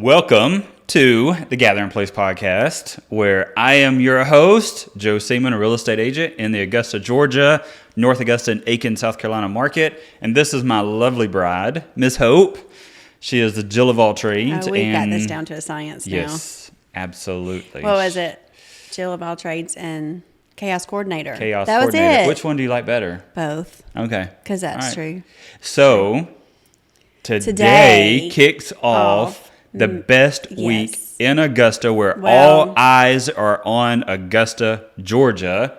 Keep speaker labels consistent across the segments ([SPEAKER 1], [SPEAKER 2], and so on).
[SPEAKER 1] Welcome to the Gathering Place podcast, where I am your host, Joe Seaman, a real estate agent in the Augusta, Georgia, North Augusta, and Aiken, South Carolina market. And this is my lovely bride, Miss Hope. She is the Jill of all trades.
[SPEAKER 2] Oh, we've got this down to a science now.
[SPEAKER 1] Yes, absolutely.
[SPEAKER 2] What was it? Jill of all trades and chaos coordinator.
[SPEAKER 1] Chaos
[SPEAKER 2] that
[SPEAKER 1] coordinator.
[SPEAKER 2] was it.
[SPEAKER 1] Which one do you like better?
[SPEAKER 2] Both.
[SPEAKER 1] Okay.
[SPEAKER 2] Because that's
[SPEAKER 1] All right.
[SPEAKER 2] true.
[SPEAKER 1] So, today kicks off the best week
[SPEAKER 2] yes.
[SPEAKER 1] in Augusta, where
[SPEAKER 2] Well-
[SPEAKER 1] all eyes are on Augusta, Georgia,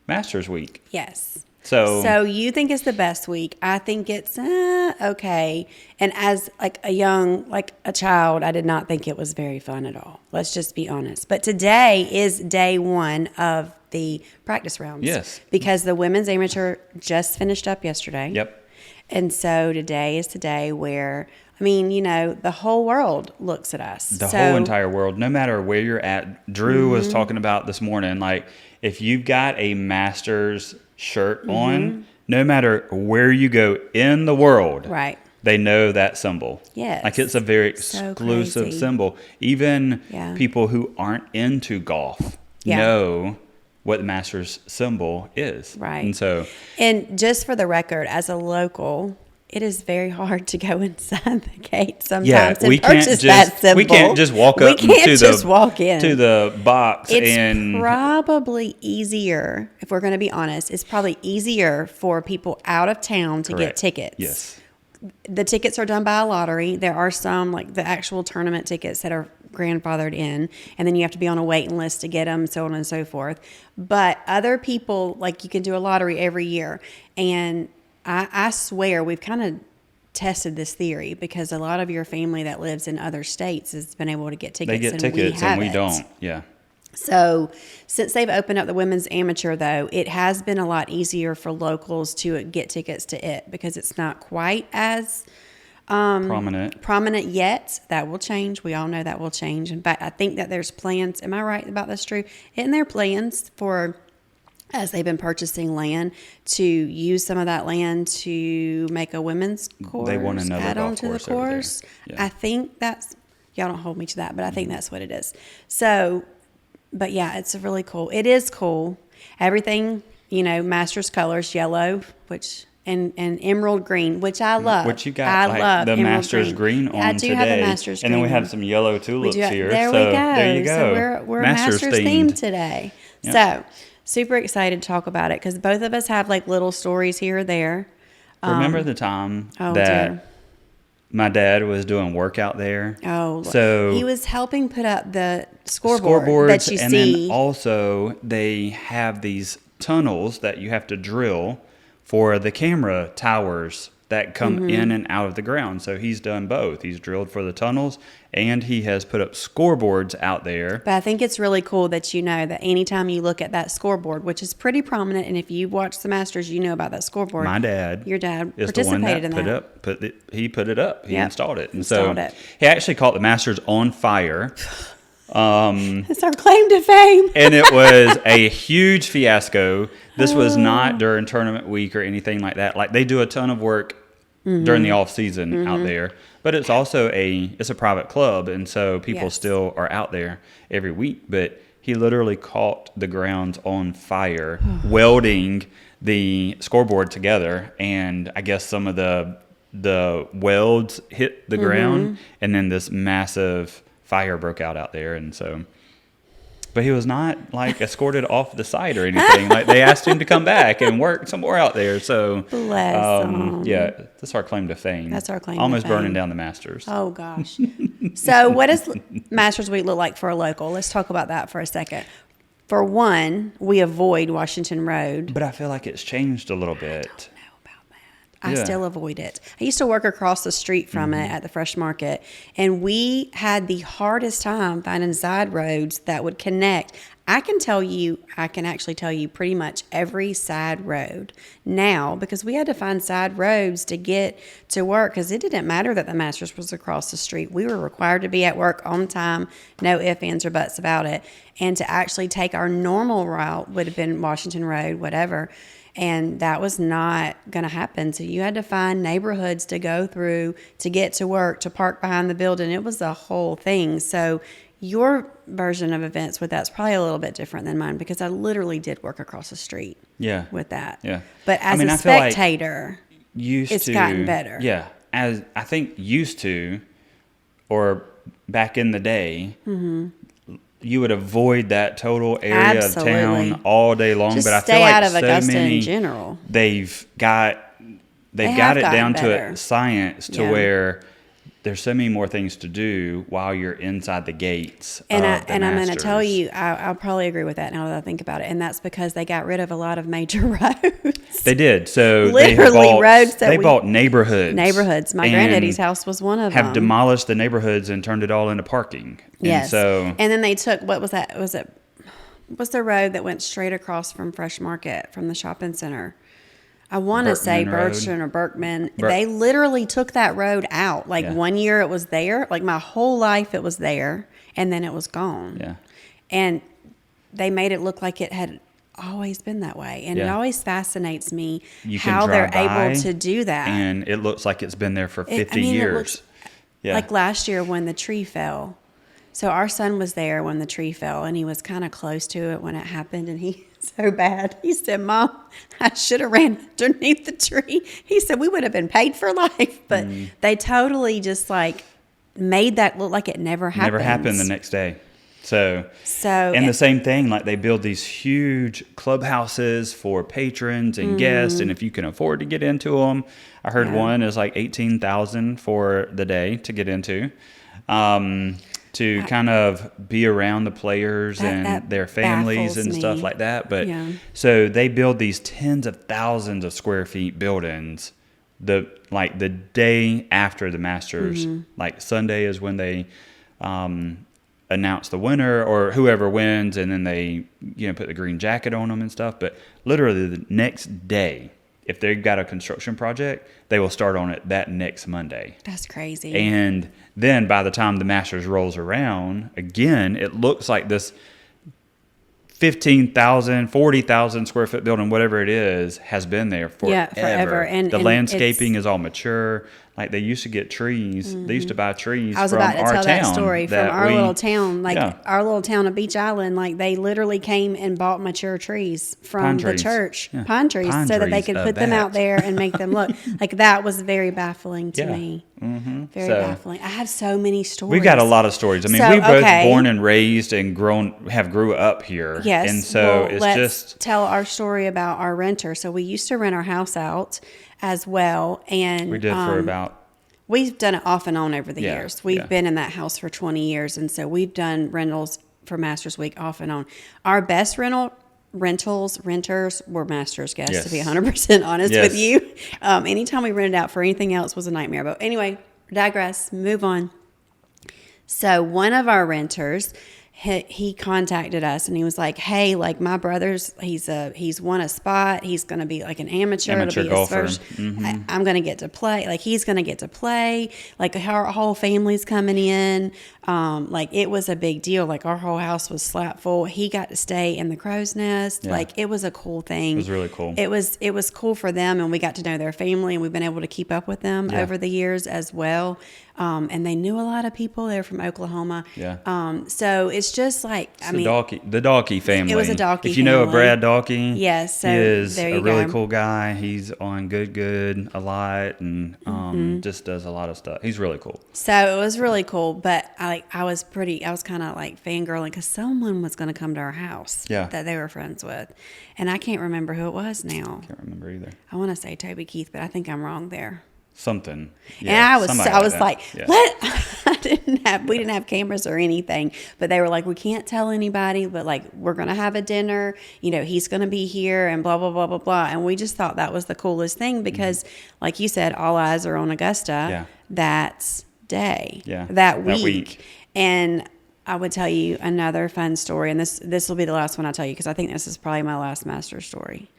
[SPEAKER 1] Masters Week.
[SPEAKER 2] Yes.
[SPEAKER 1] So
[SPEAKER 2] you think it's the best week. I think it's okay. And as a child, I did not think it was very fun at all. Let's just be honest. But today is day one of the practice rounds.
[SPEAKER 1] Yes.
[SPEAKER 2] Because the women's amateur just finished up yesterday.
[SPEAKER 1] Yep.
[SPEAKER 2] And so today is the day where, the whole world looks at us.
[SPEAKER 1] The whole entire world, no matter where you're at. Drew was talking about this morning, like if you've got a Masters shirt on, no matter where you go in the world,
[SPEAKER 2] Right.
[SPEAKER 1] they know that symbol.
[SPEAKER 2] Yes.
[SPEAKER 1] Like it's a very
[SPEAKER 2] So
[SPEAKER 1] exclusive
[SPEAKER 2] crazy.
[SPEAKER 1] symbol. Even
[SPEAKER 2] Yeah.
[SPEAKER 1] people who aren't into golf
[SPEAKER 2] Yeah.
[SPEAKER 1] know what the Masters symbol is.
[SPEAKER 2] Right.
[SPEAKER 1] And so
[SPEAKER 2] And just for the record, as a local, it is very hard to go inside the gate sometimes and purchase that symbol.
[SPEAKER 1] we can't just walk up
[SPEAKER 2] walk in.
[SPEAKER 1] to the box
[SPEAKER 2] It's
[SPEAKER 1] and
[SPEAKER 2] probably easier, if we're going to be honest, it's probably easier for people out of town to get
[SPEAKER 1] Correct.
[SPEAKER 2] tickets.
[SPEAKER 1] Yes.
[SPEAKER 2] The tickets are done by a lottery. There are some, like the actual tournament tickets that are grandfathered in, and then you have to be on a waiting list to get them, so on and so forth. But other people, like you can do a lottery every year. And I swear we've kind of tested this theory because a lot of your family that lives in other states has been able to get tickets.
[SPEAKER 1] They get
[SPEAKER 2] and
[SPEAKER 1] tickets
[SPEAKER 2] we
[SPEAKER 1] and we
[SPEAKER 2] haven't.
[SPEAKER 1] don't. Yeah.
[SPEAKER 2] So since they've opened up the women's amateur, though, it has been a lot easier for locals to get tickets to it because it's not quite as prominent yet. That will change. We all know that will change. In fact, I think that there's plans. Am I right about this, Drew? Isn't there plans for, as they've been purchasing land, to use some of that land to make a women's course?
[SPEAKER 1] They want another
[SPEAKER 2] add on
[SPEAKER 1] golf
[SPEAKER 2] to the
[SPEAKER 1] course over there.
[SPEAKER 2] course.
[SPEAKER 1] Yeah.
[SPEAKER 2] I think that's, y'all don't hold me to that, but I think that's what it is. So, but yeah, it's really cool. It is cool. Everything, Masters colors, yellow, and emerald green, which I love.
[SPEAKER 1] Which you got
[SPEAKER 2] I love
[SPEAKER 1] the
[SPEAKER 2] emerald
[SPEAKER 1] Masters green on
[SPEAKER 2] I do
[SPEAKER 1] today.
[SPEAKER 2] have a Masters green.
[SPEAKER 1] And then we have
[SPEAKER 2] on.
[SPEAKER 1] some yellow tulips here.
[SPEAKER 2] There
[SPEAKER 1] so
[SPEAKER 2] we go.
[SPEAKER 1] There you go.
[SPEAKER 2] So we're Masters themed today.
[SPEAKER 1] Yep.
[SPEAKER 2] So super excited to talk about it because both of us have like little stories here or there.
[SPEAKER 1] Remember the time
[SPEAKER 2] Oh,
[SPEAKER 1] that
[SPEAKER 2] dear.
[SPEAKER 1] my dad was doing work out there?
[SPEAKER 2] Oh,
[SPEAKER 1] So
[SPEAKER 2] he was helping put up the scoreboard that you
[SPEAKER 1] and
[SPEAKER 2] see.
[SPEAKER 1] then also they have these tunnels that you have to drill for the camera towers that come
[SPEAKER 2] Mm-hmm.
[SPEAKER 1] in and out of the ground. So he's done both. He's drilled for the tunnels and he has put up scoreboards out there.
[SPEAKER 2] But I think it's really cool that you know that anytime you look at that scoreboard, which is pretty prominent, and if you watch the Masters, you know about that scoreboard.
[SPEAKER 1] My dad,
[SPEAKER 2] Your dad
[SPEAKER 1] is the one
[SPEAKER 2] participated
[SPEAKER 1] that
[SPEAKER 2] in that.
[SPEAKER 1] he put it up. He
[SPEAKER 2] Yep.
[SPEAKER 1] installed it, and
[SPEAKER 2] Installed
[SPEAKER 1] so
[SPEAKER 2] it.
[SPEAKER 1] he actually caught the Masters on fire.
[SPEAKER 2] It's our claim to fame.
[SPEAKER 1] And it was a huge fiasco. This was not during tournament week or anything like that. Like they do a ton of work during the off season out there, but it's also it's a private club, and so people
[SPEAKER 2] Yes.
[SPEAKER 1] still are out there every week. But he literally caught the grounds on fire, welding the scoreboard together, and I guess some of the welds hit the ground, and then this massive fire broke out there, and so. But he was not like escorted off the site or anything. Like they asked him to come back and work some more out there. So
[SPEAKER 2] Bless him.
[SPEAKER 1] yeah, that's our claim to fame.
[SPEAKER 2] That's our claim to
[SPEAKER 1] Almost burning
[SPEAKER 2] fame.
[SPEAKER 1] down the Masters.
[SPEAKER 2] Oh, gosh. So what does Masters Week look like for a local? Let's talk about that for a second. For one, we avoid Washington Road.
[SPEAKER 1] But I feel like it's changed a little bit.
[SPEAKER 2] I
[SPEAKER 1] Yeah.
[SPEAKER 2] still avoid it. I used to work across the street from it at the Fresh Market, and we had the hardest time finding side roads that would connect. I can actually tell you pretty much every side road now, because we had to find side roads to get to work, because it didn't matter that the Masters was across the street. We were required to be at work on time, no ifs, ands, or buts about it. And to actually take our normal route would have been Washington Road, whatever. And that was not going to happen. So you had to find neighborhoods to go through to get to work, to park behind the building. It was a whole thing. So your version of events with that's probably a little bit different than mine, because I literally did work across the street.
[SPEAKER 1] Yeah.
[SPEAKER 2] With that.
[SPEAKER 1] Yeah.
[SPEAKER 2] But as a spectator, it's gotten better.
[SPEAKER 1] Yeah. As I think used to, or back in the day, you would avoid that total area of town all day long.
[SPEAKER 2] Just
[SPEAKER 1] but I
[SPEAKER 2] stay
[SPEAKER 1] feel like
[SPEAKER 2] out of
[SPEAKER 1] so
[SPEAKER 2] Augusta
[SPEAKER 1] many,
[SPEAKER 2] in general.
[SPEAKER 1] they've got it down to a science to where there's so many more things to do while you're inside the gates.
[SPEAKER 2] And I'm going to tell you, I'll probably agree with that now that I think about it. And that's because they got rid of a lot of major roads.
[SPEAKER 1] They did. So
[SPEAKER 2] literally roads that
[SPEAKER 1] they bought neighborhoods.
[SPEAKER 2] My granddaddy's house was one of them.
[SPEAKER 1] Have demolished the neighborhoods and turned it all into parking.
[SPEAKER 2] Yes.
[SPEAKER 1] And
[SPEAKER 2] then they took, what was that? What's the road that went straight across from Fresh Market from the shopping center? I want to say Berkshire or Berkman. They literally took that road out. Like 1 year it was there. Like my whole life it was there. And then it was gone.
[SPEAKER 1] Yeah.
[SPEAKER 2] And they made it look like it had always been that way. And it always fascinates me how they're able to do that.
[SPEAKER 1] And it looks like it's been there for 50 years.
[SPEAKER 2] Like last year when the tree fell. So our son was there when the tree fell, and he was kind of close to it when it happened, and he so bad. He said, "Mom, I should have ran underneath the tree." He said, "We would have been paid for life." But they totally just like made that look like it never happened.
[SPEAKER 1] Never happened the next day. So and the same thing, like they build these huge clubhouses for patrons and guests, and if you can afford to get into them, I heard one is like $18,000 for the day to get into. To kind of be around the players and their families and stuff like that. But so they build these tens of thousands of square feet buildings the day after the Masters. Like Sunday is when they announce the winner or whoever wins, and then they put the green jacket on them and stuff. But literally the next day, if they've got a construction project, they will start on it that next Monday.
[SPEAKER 2] That's crazy.
[SPEAKER 1] And then by the time the Masters rolls around, again, it looks like this 15,000, 40,000 square foot building, whatever it is, has been there forever.
[SPEAKER 2] Yeah, forever. And
[SPEAKER 1] the landscaping is all mature. Like they used to get trees. They used to buy trees from our town.
[SPEAKER 2] I was about to tell that story from our little town. Like our little town of Beach Island, like they literally came and bought mature trees from the church. Yeah. Pine trees, so that they could put them out there and make them look. Like that was very baffling to me. Very baffling. I have so many stories.
[SPEAKER 1] We've got a lot of stories. I mean, we both born and raised and grew up here.
[SPEAKER 2] Yes.
[SPEAKER 1] And so let's
[SPEAKER 2] tell our story about our renter. So we used to rent our house out as well, and
[SPEAKER 1] we did for about.
[SPEAKER 2] We've done it off and on over the years. We've been in that house for 20 years, and so we've done rentals for Masters Week off and on. Our best renters were Masters guests, to be 100% honest with you. Anytime we rented out for anything else was a nightmare. But anyway, digress, move on. So one of our renters, he contacted us and he was like, "Hey, like my brother's, he's won a spot. He's going to be like an amateur. It'll be
[SPEAKER 1] golfer.
[SPEAKER 2] His first. I'm going to get to play. Like he's going to get to play. Like our whole family's coming in. Like it was a big deal. Like our whole house was slap full. He got to stay in the crow's nest. Like it was a cool thing.
[SPEAKER 1] It was really cool.
[SPEAKER 2] It was cool for them, and we got to know their family, and we've been able to keep up with them over the years as well. And they knew a lot of people. They were from Oklahoma.
[SPEAKER 1] Yeah.
[SPEAKER 2] So it's just like,
[SPEAKER 1] the Dalkey family.
[SPEAKER 2] It was a Dalkey
[SPEAKER 1] If you know a Brad Dalkey,
[SPEAKER 2] yes, so
[SPEAKER 1] he is
[SPEAKER 2] there you
[SPEAKER 1] a really
[SPEAKER 2] go.
[SPEAKER 1] cool guy. He's on Good a lot, and just does a lot of stuff. He's really cool.
[SPEAKER 2] So it was really cool, but I was kind of like fangirling because someone was going to come to our house that they were friends with, and I can't remember who it was now.
[SPEAKER 1] Can't remember either.
[SPEAKER 2] I want to say Toby Keith, but I think I'm wrong there.
[SPEAKER 1] Something.
[SPEAKER 2] Yeah, and I was like, what? We didn't have cameras or anything, but they were like, we can't tell anybody, but like, we're going to have a dinner, he's going to be here and blah, blah, blah, blah, blah. And we just thought that was the coolest thing because like you said, all eyes are on Augusta that day, that week. And I would tell you another fun story, and this will be the last one I tell you because I think this is probably my last master story.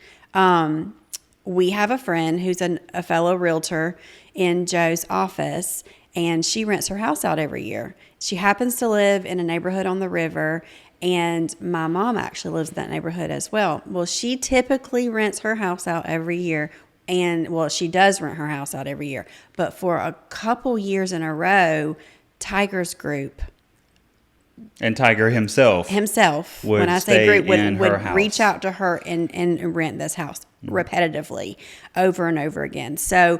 [SPEAKER 2] We have a friend who's a fellow realtor in Joe's office, and she rents her house out every year. She happens to live in a neighborhood on the river, and my mom actually lives in that neighborhood as well. Well, she typically rents her house out every year. And, well, she does rent her house out every year. But for a couple years in a row, Tiger's group.
[SPEAKER 1] And Tiger himself.
[SPEAKER 2] When I say group, would
[SPEAKER 1] house.
[SPEAKER 2] reach out to her and rent this house repetitively over and over again. So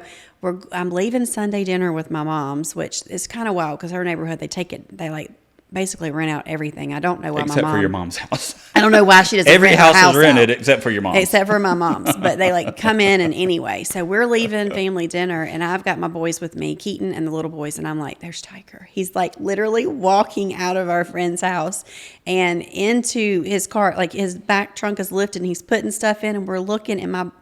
[SPEAKER 2] I'm leaving Sunday dinner with my mom's, which is kind of wild because her neighborhood, they like basically rent out everything. I don't know why
[SPEAKER 1] except for your mom's house.
[SPEAKER 2] I don't know why she doesn't
[SPEAKER 1] Every
[SPEAKER 2] rent
[SPEAKER 1] house
[SPEAKER 2] her house
[SPEAKER 1] is rented
[SPEAKER 2] out.
[SPEAKER 1] except for your mom's.
[SPEAKER 2] Except for my mom's. But they like come in and anyway. So we're leaving family dinner and I've got my boys with me, Keaton and the little boys, and I'm like, there's Tiger. He's like literally walking out of our friend's house and into his car. Like his back trunk is lifted and he's putting stuff in, and we're looking and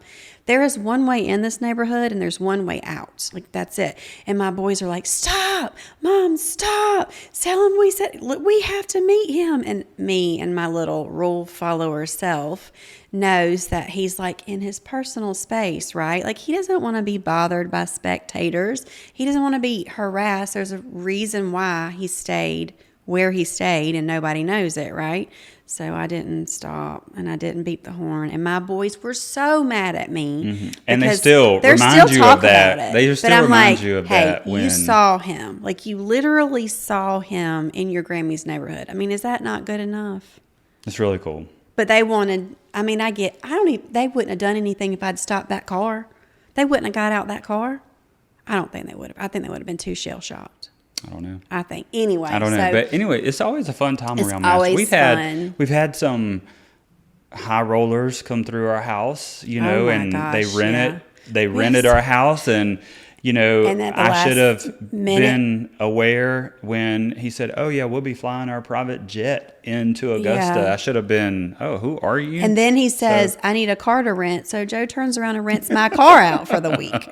[SPEAKER 2] there is one way in this neighborhood and there's one way out. Like, that's it. And my boys are like, stop, Mom, stop. Tell him we have to meet him. And me and my little rule follower self knows that he's like in his personal space, right? Like, he doesn't want to be bothered by spectators. He doesn't want to be harassed. There's a reason why he stayed where he stayed and nobody knows it, right? So I didn't stop and I didn't beep the horn. And my boys were so mad at me.
[SPEAKER 1] Mm-hmm. And they're still remind you of that. They still remind you of that.
[SPEAKER 2] You saw him. Like, you literally saw him in your Grammy's neighborhood. I mean, is that not good enough?
[SPEAKER 1] It's really cool.
[SPEAKER 2] But they wanted, they wouldn't have done anything if I'd stopped that car. They wouldn't have got out that car. I don't think they would have. I think they would have been too shell-shocked.
[SPEAKER 1] I don't know.
[SPEAKER 2] I think. Anyway.
[SPEAKER 1] I don't know. But anyway, it's always a fun time around
[SPEAKER 2] Masters.
[SPEAKER 1] We've had some high rollers come through our house, they rented our house, and I should have been aware when he said, "Oh yeah, we'll be flying our private jet into Augusta." Yeah. I should have been, "Oh, who are you?"
[SPEAKER 2] And then he says, "I need a car to rent." So Joe turns around and rents my car out for the week.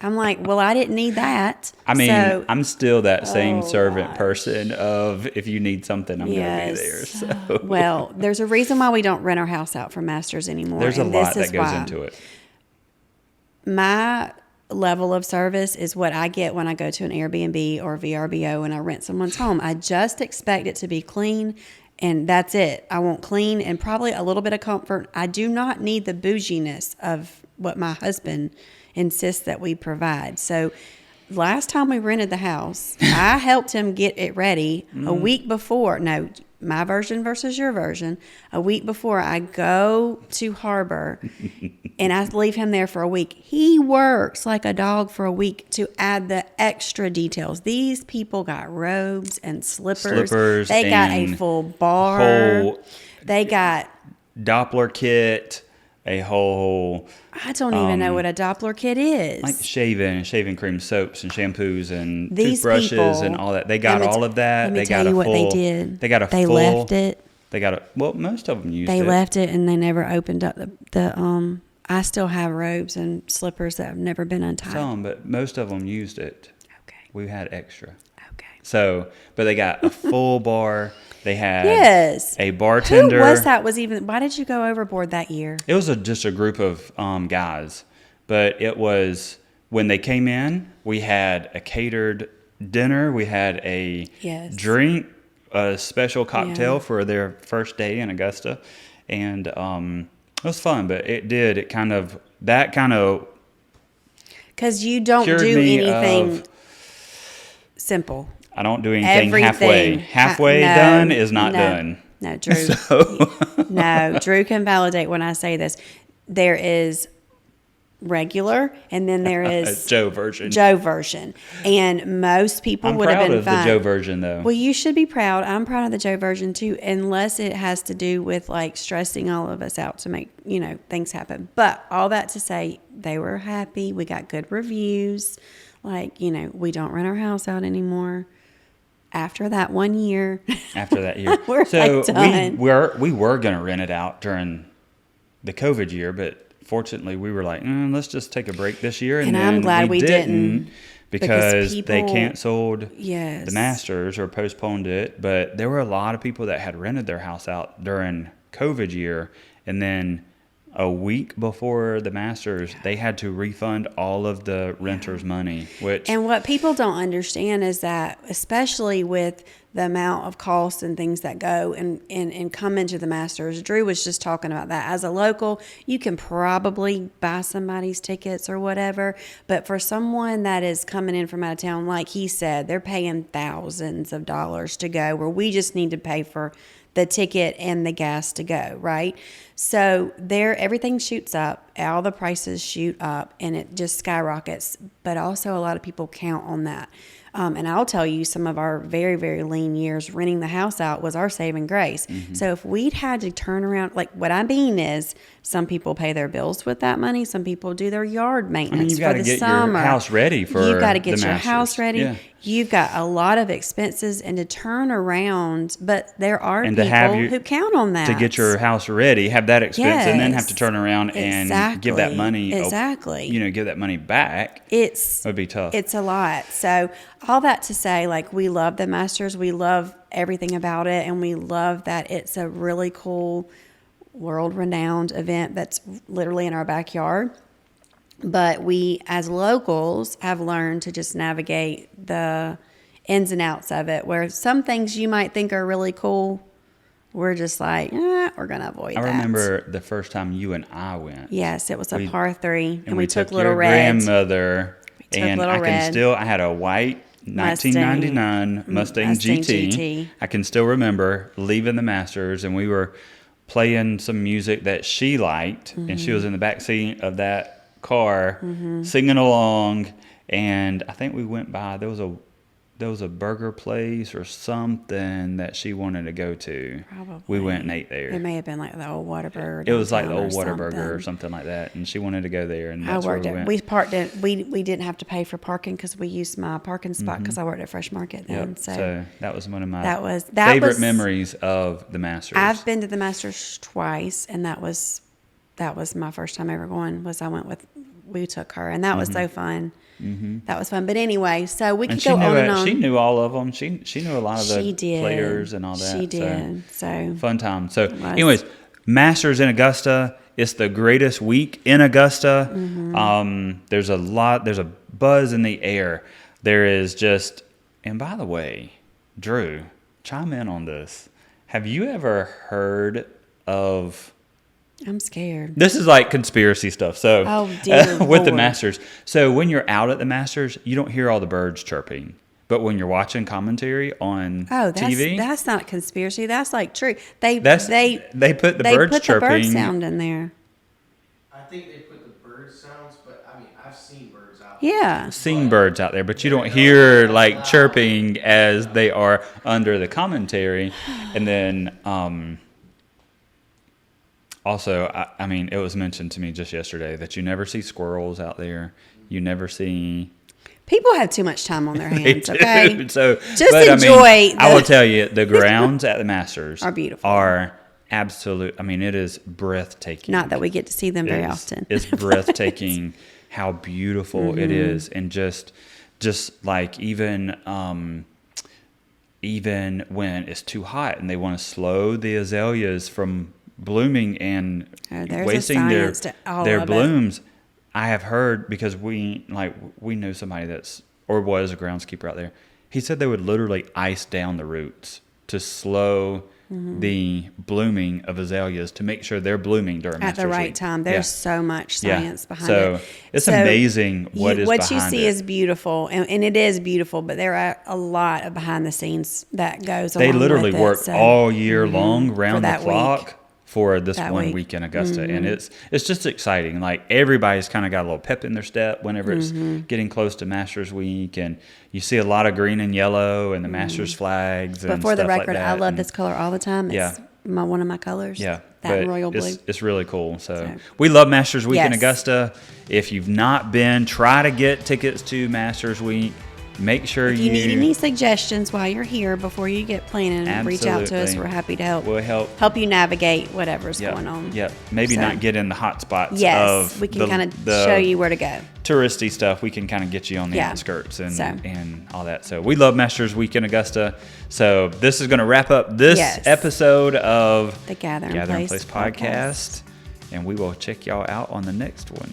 [SPEAKER 2] I'm like, "Well, I didn't need that."
[SPEAKER 1] I mean, I'm still that same servant person of, if you need something, I'm going to be there. So.
[SPEAKER 2] Well, there's a reason why we don't rent our house out for Masters anymore.
[SPEAKER 1] There's a lot that goes into it.
[SPEAKER 2] My level of service is what I get when I go to an Airbnb or VRBO and I rent someone's home. I just expect it to be clean, and that's it. I want clean and probably a little bit of comfort. I do not need the bouginess of what my husband insists that we provide. So last time we rented the house, I helped him get it ready a week before. No, my version versus your version. A week before I go to Harbor and I leave him there for a week. He works like a dog for a week to add the extra details. These people got robes and slippers. They got a full bar. They got
[SPEAKER 1] Doppler kit. A whole...
[SPEAKER 2] I don't even know what a Doppler kit is.
[SPEAKER 1] Like shaving cream, soaps and shampoos and toothbrushes and all that. They got all of that.
[SPEAKER 2] Let me tell you what they did.
[SPEAKER 1] They
[SPEAKER 2] left it.
[SPEAKER 1] Most of them used it.
[SPEAKER 2] They left it and they never opened up the I still have robes and slippers that have never been untied.
[SPEAKER 1] Some, but most of them used it.
[SPEAKER 2] Okay.
[SPEAKER 1] We had extra.
[SPEAKER 2] Okay.
[SPEAKER 1] So, but they got a full bar. They had a bartender.
[SPEAKER 2] Who was that? Why did you go overboard that year?
[SPEAKER 1] It was just a group of guys. But it was, when they came in, we had a catered dinner. We had a drink, a special cocktail for their first day in Augusta. And it was fun, but it kind of...
[SPEAKER 2] Because you don't do anything simple.
[SPEAKER 1] I don't do anything halfway. Halfway done is not done.
[SPEAKER 2] No, Drew. Drew can validate when I say this. There is regular, and then there is
[SPEAKER 1] Joe version.
[SPEAKER 2] And most people would have been fine.
[SPEAKER 1] I'm proud of the Joe version, though.
[SPEAKER 2] Well, you should be proud. I'm proud of the Joe version, too, unless it has to do with, like, stressing all of us out to make, things happen. But all that to say, they were happy. We got good reviews. Like, we don't rent our house out anymore. After that 1 year.
[SPEAKER 1] we're done. We were going to rent it out during the COVID year, but fortunately we were like, let's just take a break this year. And then
[SPEAKER 2] I'm glad we didn't.
[SPEAKER 1] because
[SPEAKER 2] people,
[SPEAKER 1] they canceled
[SPEAKER 2] yes,
[SPEAKER 1] the Masters or postponed it. But there were a lot of people that had rented their house out during COVID year, and then a week before the Masters, they had to refund all of the renters' money.
[SPEAKER 2] And what people don't understand is that, especially with the amount of costs and things that go and come into the Masters, Drew was just talking about that. As a local, you can probably buy somebody's tickets or whatever, but for someone that is coming in from out of town, like he said, they're paying thousands of dollars to go, where we just need to pay for the ticket and the gas to go, right? So everything shoots up, all the prices shoot up, and it just skyrockets. But also a lot of people count on that. And I'll tell you, some of our very, very lean years renting the house out was our saving grace. Mm-hmm. So if we'd had to turn around, like what I mean is, some people pay their bills with that money. Some people do their yard maintenance for the summer.
[SPEAKER 1] You've got to get your house ready for the Masters.
[SPEAKER 2] You've got to get your house ready. Yeah. You've got a lot of expenses, and to turn around, but there are people who count on that.
[SPEAKER 1] To get your house ready, have that expense, and then have to turn around and give that money.
[SPEAKER 2] Exactly.
[SPEAKER 1] Give that money back. It would be tough.
[SPEAKER 2] It's a lot. So all that to say, like, we love the Masters. We love everything about it, and we love that it's a really cool, world-renowned event that's literally in our backyard. But we, as locals, have learned to just navigate the ins and outs of it, where some things you might think are really cool, we're just like, we're going to avoid that.
[SPEAKER 1] I remember the first time you and I went.
[SPEAKER 2] Yes, it was a par 3, and we took
[SPEAKER 1] Little
[SPEAKER 2] Red.
[SPEAKER 1] Grandmother, and I had a white 1999 Mustang GT. I can still remember leaving the Masters, and we were playing some music that she liked, and she was in the back seat of that car singing along, and I think we went by, there was a burger place or something that she wanted to go to.
[SPEAKER 2] Probably.
[SPEAKER 1] We went and ate there.
[SPEAKER 2] It may have been like the old Whataburger.
[SPEAKER 1] It was like the old Whataburger or something like that, and she wanted to go there, and that's where we went.
[SPEAKER 2] We parked it. We didn't have to pay for parking because we used my parking spot because I worked at Fresh Market then.
[SPEAKER 1] Yep. So that was one of my
[SPEAKER 2] favorite
[SPEAKER 1] memories of the Masters.
[SPEAKER 2] I've been to the Masters twice, and that was my first time ever going. We took her, and that was so fun. That was fun. But anyway, so we could go on and on.
[SPEAKER 1] She knew all of them. She knew a lot of the players and all that.
[SPEAKER 2] She did. So
[SPEAKER 1] fun time. So anyways, Masters in Augusta. It's the greatest week in Augusta. There's a buzz in the air. There is just, and by the way, Drew, chime in on this. Have you ever heard of...
[SPEAKER 2] I'm scared.
[SPEAKER 1] This is like conspiracy stuff. So with the Masters. So when you're out at the Masters, you don't hear all the birds chirping. But when you're watching commentary on TV,
[SPEAKER 2] that's not conspiracy. That's like true. They put
[SPEAKER 1] the birds chirping.
[SPEAKER 2] The bird sound in there.
[SPEAKER 3] I think they put the bird sounds, but I mean, I've seen birds out.
[SPEAKER 2] Yeah,
[SPEAKER 1] seen birds out there, but you don't hear like chirping as they are under the commentary, and then. Also, I mean, it was mentioned to me just yesterday that you never see squirrels out there. You never see...
[SPEAKER 2] People have too much time on their hands, okay?
[SPEAKER 1] So,
[SPEAKER 2] just enjoy.
[SPEAKER 1] I will tell you, the grounds at the Masters
[SPEAKER 2] are beautiful.
[SPEAKER 1] Are absolute. I mean, it is breathtaking.
[SPEAKER 2] Not that we get to see them very often.
[SPEAKER 1] It's breathtaking how beautiful it is, and just like even when it's too hot and they want to slow the azaleas from blooming and wasting their blooms. I have heard, because we know somebody was a groundskeeper out there. He said they would literally ice down the roots to slow the blooming of azaleas to make sure they're blooming during
[SPEAKER 2] at the right
[SPEAKER 1] week.
[SPEAKER 2] time. There's so much science behind
[SPEAKER 1] it. It's amazing what
[SPEAKER 2] you see is beautiful, and it is beautiful. But there are a lot of behind the scenes that goes.
[SPEAKER 1] They literally work all year long, round the clock.
[SPEAKER 2] Week.
[SPEAKER 1] For this one week in Augusta, and it's just exciting. Like, everybody's kind of got a little pep in their step whenever it's getting close to Masters Week, and you see a lot of green and yellow and the Masters flags.
[SPEAKER 2] But for the record, I love this color all the time. It's one of my colors.
[SPEAKER 1] Yeah,
[SPEAKER 2] that royal blue.
[SPEAKER 1] It's really cool. So we love Masters Week in Augusta. If you've not been, try to get tickets to Masters Week. make sure
[SPEAKER 2] If you need any suggestions while you're here before you get planning, reach out to us.
[SPEAKER 1] Absolutely.
[SPEAKER 2] We're happy to help.
[SPEAKER 1] We'll help.
[SPEAKER 2] Help you navigate whatever's
[SPEAKER 1] Yep,
[SPEAKER 2] going on.
[SPEAKER 1] Yep. Maybe
[SPEAKER 2] So-
[SPEAKER 1] not get in the hot spots
[SPEAKER 2] Yes,
[SPEAKER 1] of
[SPEAKER 2] we can
[SPEAKER 1] the-
[SPEAKER 2] kind of
[SPEAKER 1] the
[SPEAKER 2] show you where to go.
[SPEAKER 1] touristy stuff. We can kind of get you on the
[SPEAKER 2] Yeah.
[SPEAKER 1] outskirts and,
[SPEAKER 2] So.
[SPEAKER 1] and all that. So we love Masters Week in Augusta. So this is going to wrap up this
[SPEAKER 2] Yes.
[SPEAKER 1] episode of
[SPEAKER 2] The Gathering
[SPEAKER 1] Place
[SPEAKER 2] Place
[SPEAKER 1] podcast. And we will check y'all out on the next one.